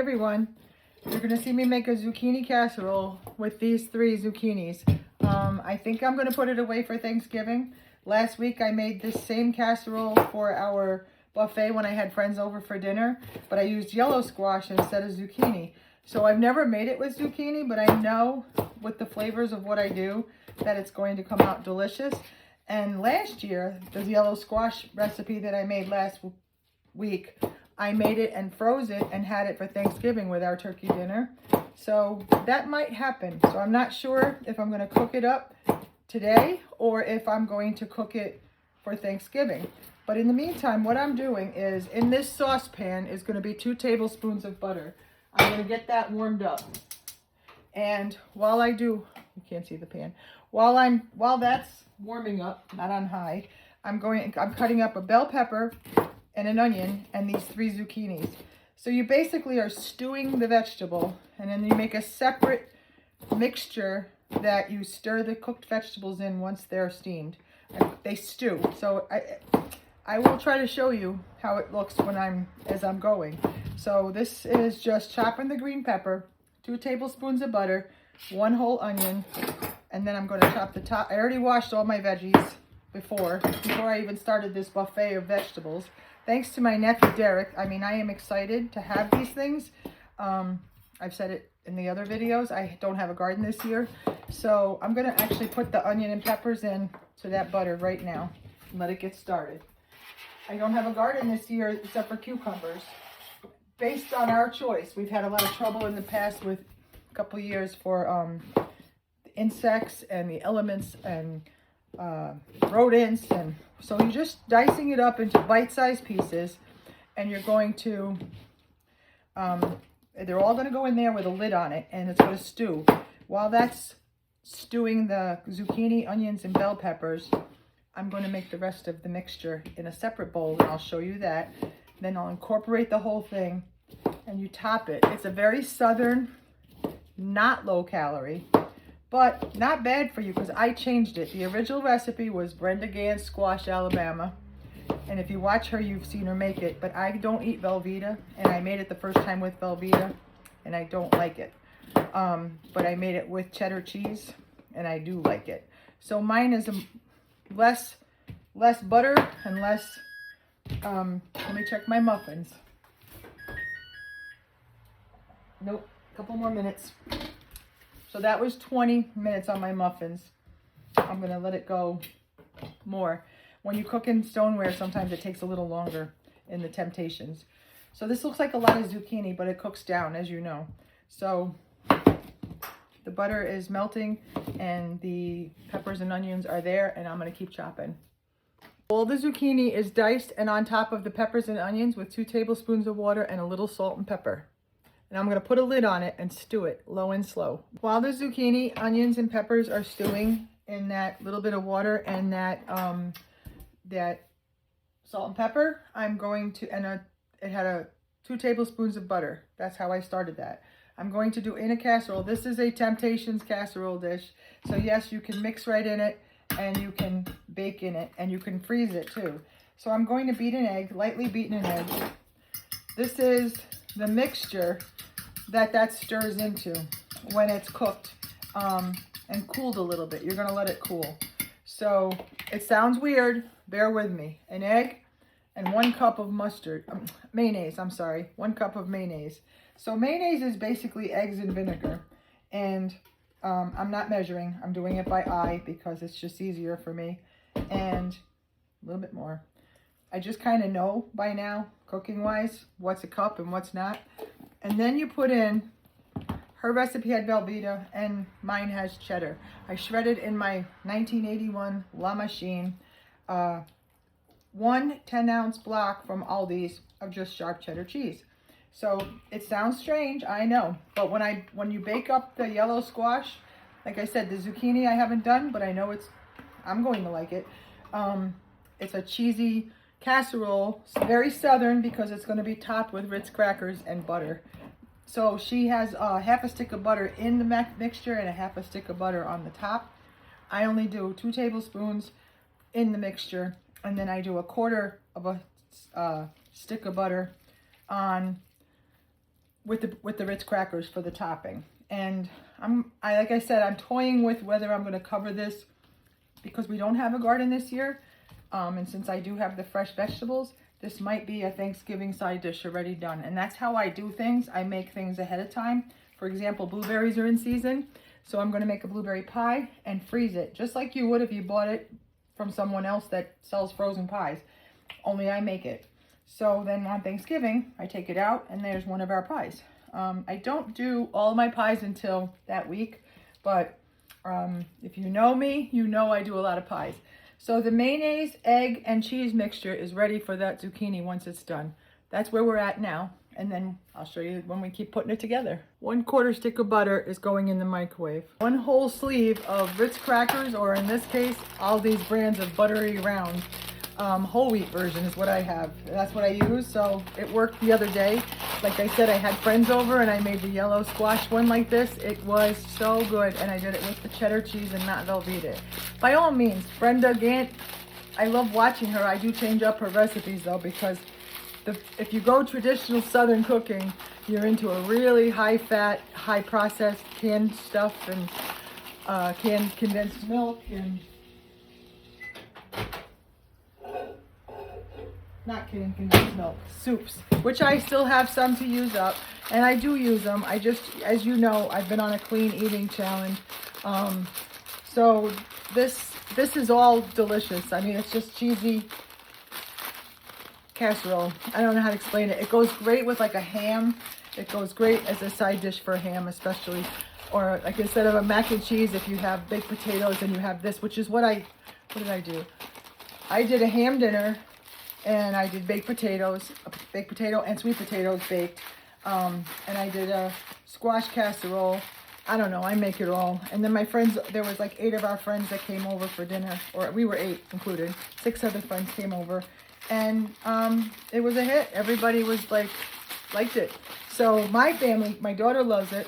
Everyone, you're going to see me make a zucchini casserole with these 3 zucchinis. I think I'm going to put it away for Thanksgiving. Last week I made this same casserole for our buffet when I had friends over for dinner, but I used yellow squash instead of zucchini. So I've never made it with zucchini, but I know with the flavors of what I do that it's going to come out delicious. And last year, the yellow squash recipe that I made last week, I made it and froze it and had it for Thanksgiving with our turkey dinner. So that might happen. So I'm not sure if I'm going to cook it up today or if I'm going to cook it for Thanksgiving. But in the meantime, what I'm doing is in this saucepan is going to be 2 tablespoons of butter. I'm going to get that warmed up. And while I do, you can't see the pan. While that's warming up, not on high, I'm cutting up a bell pepper and an onion and these 3 zucchinis. So you basically are stewing the vegetable, and then you make a separate mixture that you stir the cooked vegetables in once they're steamed. They stew. So I will try to show you how it looks as I'm going. So this is just chopping the green pepper, 2 tablespoons of butter, 1 whole onion, and then I'm going to chop the top. I already washed all my veggies before I even started this buffet of vegetables. Thanks to my nephew Derek. I mean, I am excited to have these things. I've said it in the other videos. I don't have a garden this year. So I'm going to actually put the onion and peppers in to that butter right now and let it get started. I don't have a garden this year except for cucumbers. Based on our choice, we've had a lot of trouble in the past with a couple of years for the insects and the elements and rodents, and so you're just dicing it up into bite-sized pieces, and you're going to they're all going to go in there with a lid on it, and it's going to stew. While that's stewing the zucchini, onions, and bell peppers, I'm going to make the rest of the mixture in a separate bowl, and I'll show you that. Then I'll incorporate the whole thing, and you top it. It's a very southern, not low calorie, but not bad for you because I changed it. The original recipe was Brenda Gann's Squash, Alabama. And if you watch her, you've seen her make it. But I don't eat Velveeta, and I made it the first time with Velveeta, and I don't like it. But I made it with cheddar cheese, and I do like it. So mine is less butter and less, let me check my muffins. Nope, a couple more minutes. So that was 20 minutes on my muffins. I'm going to let it go more. When you cook in stoneware, sometimes it takes a little longer in the Temptations. So this looks like a lot of zucchini, but it cooks down, as you know. So the butter is melting, and the peppers and onions are there, and I'm going to keep chopping. All the zucchini is diced and on top of the peppers and onions with 2 tablespoons of water and a little salt and pepper. And I'm going to put a lid on it and stew it low and slow. While the zucchini, onions, and peppers are stewing in that little bit of water and that salt and pepper, I'm going to, it had 2 tablespoons of butter. That's how I started that. I'm going to do in a casserole. This is a Temptations casserole dish. So yes, you can mix right in it, and you can bake in it, and you can freeze it too. So I'm going to beat an egg, lightly beaten an egg. This is the mixture that stirs into when it's cooked and cooled a little bit. You're going to let it cool. So it sounds weird. Bear with me. An egg and 1 cup of mayonnaise. I'm sorry. 1 cup of mayonnaise. So mayonnaise is basically eggs and vinegar. And I'm not measuring. I'm doing it by eye because it's just easier for me. And a little bit more. I just kind of know by now, cooking-wise, what's a cup and what's not. And then you put in, her recipe had Velveeta and mine has cheddar. I shredded in my 1981 La Machine 1 10-ounce block from Aldi's of just sharp cheddar cheese. So it sounds strange, I know. But when you bake up the yellow squash, like I said, the zucchini I haven't done, but I know I'm going to like it. It's a cheesy casserole. It's very southern because it's going to be topped with Ritz crackers and butter. So she has half a stick of butter in the mixture and a half a stick of butter on the top. I only do 2 tablespoons in the mixture, and then I do a quarter of a stick of butter on with the Ritz crackers for the topping. And like I said, I'm toying with whether I'm going to cover this because we don't have a garden this year. And since I do have the fresh vegetables, this might be a Thanksgiving side dish already done. And that's how I do things. I make things ahead of time. For example, blueberries are in season. So I'm going to make a blueberry pie and freeze it. Just like you would if you bought it from someone else that sells frozen pies. Only I make it. So then on Thanksgiving, I take it out and there's one of our pies. I don't do all my pies until that week. But if you know me, you know I do a lot of pies. So the mayonnaise, egg, and cheese mixture is ready for that zucchini once it's done. That's where we're at now. And then I'll show you when we keep putting it together. 1/4 stick of butter is going in the microwave. 1 whole sleeve of Ritz crackers, or in this case, all these brands of buttery round. Whole wheat version is what I have. That's what I use, so it worked the other day. Like I said, I had friends over and I made the yellow squash one like this. It was so good, and I did it with the cheddar cheese and not Velveeta. By all means, Brenda Gant, I love watching her. I do change up her recipes though, because if you go traditional Southern cooking, you're into a really high fat, high processed canned stuff and canned condensed milk and not canned condensed milk, soups, which I still have some to use up, and I do use them. I just, as you know, I've been on a clean eating challenge, so this is all delicious. I mean, it's just cheesy casserole. I don't know how to explain it. It goes great with like a ham. It goes great as a side dish for ham, especially, or like instead of a mac and cheese, if you have baked potatoes and you have this, which is what did I do? I did a ham dinner. And I did baked potato and sweet potatoes baked. And I did a squash casserole. I don't know, I make it all. And then my friends, there was like 8 of our friends that came over for dinner. Or we were 8 included. 6 other friends came over. And it was a hit. Everybody was liked it. So my family, my daughter loves it.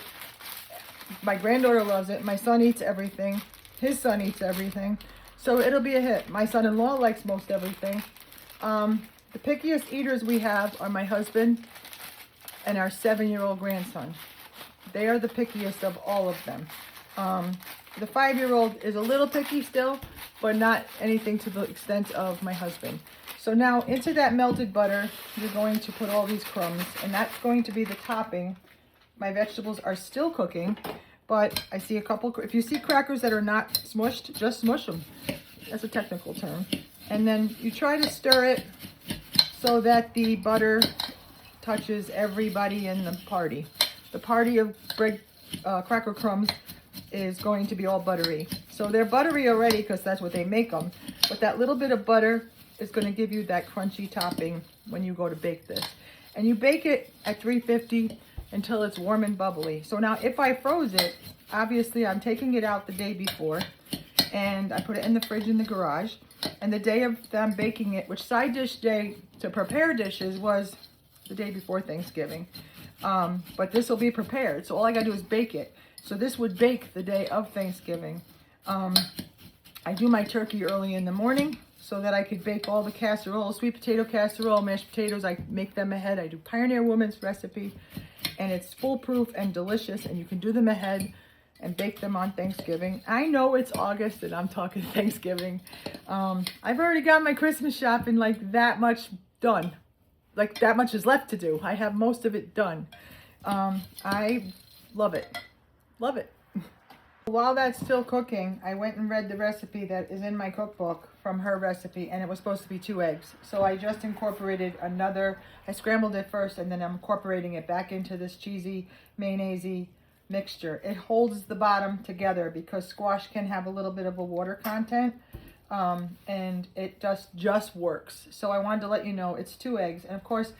My granddaughter loves it. My son eats everything. His son eats everything. So it'll be a hit. My son-in-law likes most everything. The pickiest eaters we have are my husband and our 7-year-old grandson. They are the pickiest of all of them. The 5-year-old is a little picky still, but not anything to the extent of my husband. So now into that melted butter, you're going to put all these crumbs, and that's going to be the topping. My vegetables are still cooking, but I see a couple, if you see crackers that are not smushed, just smush them. That's a technical term. And then you try to stir it so that the butter touches everybody in the party. The party of bread, cracker crumbs is going to be all buttery. So they're buttery already because that's what they make them. But that little bit of butter is going to give you that crunchy topping when you go to bake this. And you bake it at 350 until it's warm and bubbly. So now if I froze it, obviously I'm taking it out the day before. And I put it in the fridge in the garage. And the day of them baking it, which side dish day to prepare dishes was the day before Thanksgiving. But this will be prepared. So all I got to do is bake it. So this would bake the day of Thanksgiving. I do my turkey early in the morning so that I could bake all the casserole, sweet potato casserole, mashed potatoes. I make them ahead. I do Pioneer Woman's recipe. And it's foolproof and delicious. And you can do them ahead and bake them on Thanksgiving. I know it's August and I'm talking Thanksgiving. I've already got my Christmas shopping like that much done. Like that much is left to do. I have most of it done. I love it. Love it. While that's still cooking, I went and read the recipe that is in my cookbook from her recipe, and it was supposed to be 2 eggs. So I just incorporated another, I scrambled it first and then I'm incorporating it back into this cheesy, mayonnaise-y mixture. It holds the bottom together because squash can have a little bit of a water content, and it just works. So I wanted to let you know it's 2 eggs, and of course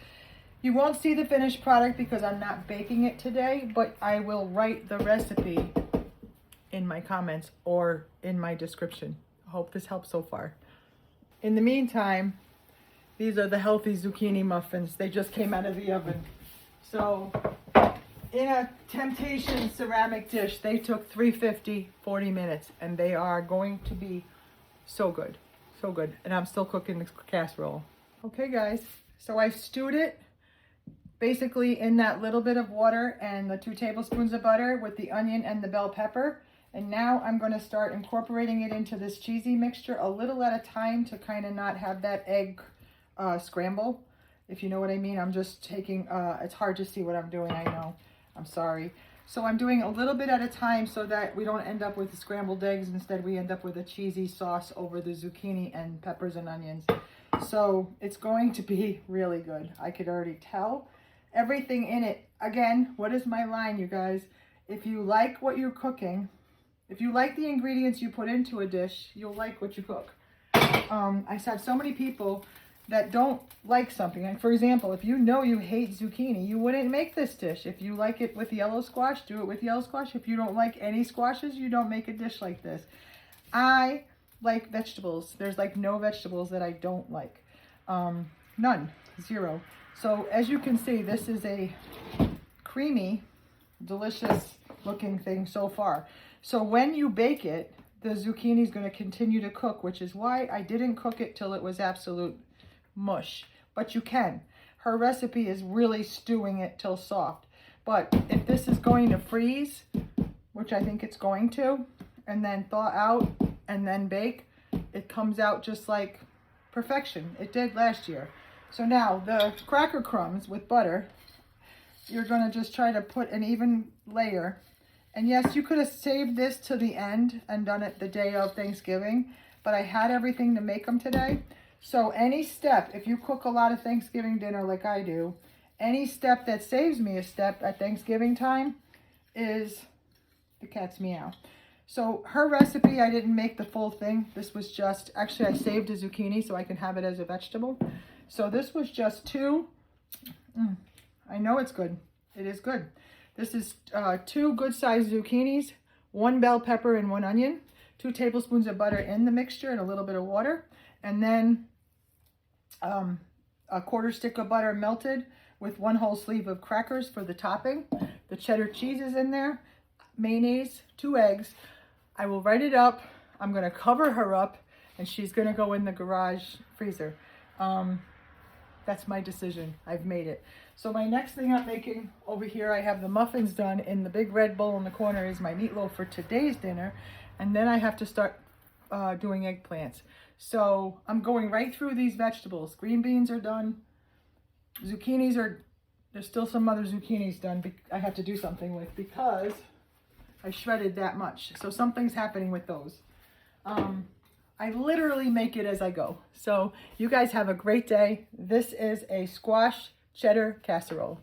you won't see the finished product because I'm not baking it today, but I will write the recipe in my comments or in my description. I hope this helps so far. In the meantime, these are the healthy zucchini muffins. They just came out of the oven. So in a Temptation ceramic dish, they took 350, 40 minutes, and they are going to be so good. So good. And I'm still cooking the casserole. Okay, guys. So I stewed it basically in that little bit of water and the 2 tablespoons of butter with the onion and the bell pepper. And now I'm going to start incorporating it into this cheesy mixture a little at a time to kind of not have that egg scramble, if you know what I mean. I'm just taking, it's hard to see what I'm doing, I know. I'm sorry. So I'm doing a little bit at a time so that we don't end up with scrambled eggs. Instead, we end up with a cheesy sauce over the zucchini and peppers and onions. So it's going to be really good. I could already tell. Everything in it. Again, what is my line, you guys? If you like what you're cooking, if you like the ingredients you put into a dish, you'll like what you cook. I have so many people that don't like something. Like, for example, if you know you hate zucchini, you wouldn't make this dish. If you like it with yellow squash, do it with yellow squash. If you don't like any squashes, you don't make a dish like this. I like vegetables. There's like no vegetables that I don't like. None. Zero. So as you can see, this is a creamy, delicious looking thing so far. So when you bake it, the zucchini is going to continue to cook, which is why I didn't cook it till it was absolute mush. But you can. Her recipe is really stewing it till soft. But if this is going to freeze, which I think it's going to, and then thaw out and then bake, it comes out just like perfection. It did last year. So now the cracker crumbs with butter, you're going to just try to put an even layer. And yes, you could have saved this to the end and done it the day of Thanksgiving, but I had everything to make them today. So any step, if you cook a lot of Thanksgiving dinner like I do, any step that saves me a step at Thanksgiving time is the cat's meow. So her recipe, I didn't make the full thing. This was just, actually I saved a zucchini so I can have it as a vegetable. So this was just 2, I know it's good. It is good. This is 2 good-sized zucchinis, 1 bell pepper and 1 onion, 2 tablespoons of butter in the mixture and a little bit of water, and then a 1/4 stick of butter melted with 1 whole sleeve of crackers for the topping. The cheddar cheese is in there, mayonnaise, 2 eggs. I will write it up. I'm going to cover her up, and she's going to go in the garage freezer. That's my decision. I've made it. So my next thing I'm making over here, I have the muffins done. In the big red bowl in the corner is my meatloaf for today's dinner. And then I have to start doing eggplants. So I'm going right through these vegetables. Green beans are done. Zucchinis are, there's still some other zucchinis done. I have to do something with because I shredded that much. So something's happening with those. I literally make it as I go. So you guys have a great day. This is a squash cheddar casserole.